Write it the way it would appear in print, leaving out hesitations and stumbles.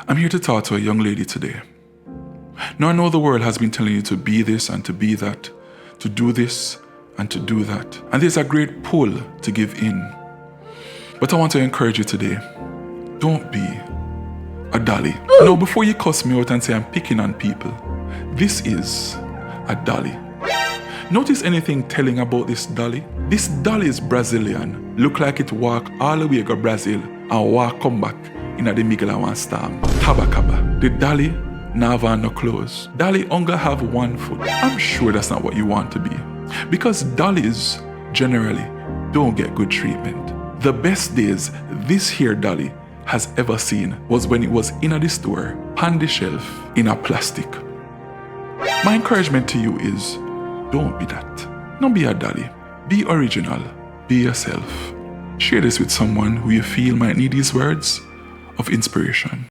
I'm here to talk to a young lady today. Now I know the world has been telling you to be this and to be that, to do this and to do that. And there's a great pull to give in. But I want to encourage you today, don't be a Dolly. Now before you cuss me out and say I'm picking on people, this is a Dolly. Notice anything telling about this Dolly? This Dolly is Brazilian. Look like it walk all the way to Brazil and walk come back in the middle of one storm. Tabakaba. The Dolly never no clothes. Dolly only have one foot. I'm sure that's not what you want to be. Because Dollies generally don't get good treatment. The best days this here Dolly has ever seen was when it was in the store, on the shelf, in a plastic. My encouragement to you is, don't be that. Don't be a Dolly. Be original. Be yourself. Share this with someone who you feel might need these words of inspiration.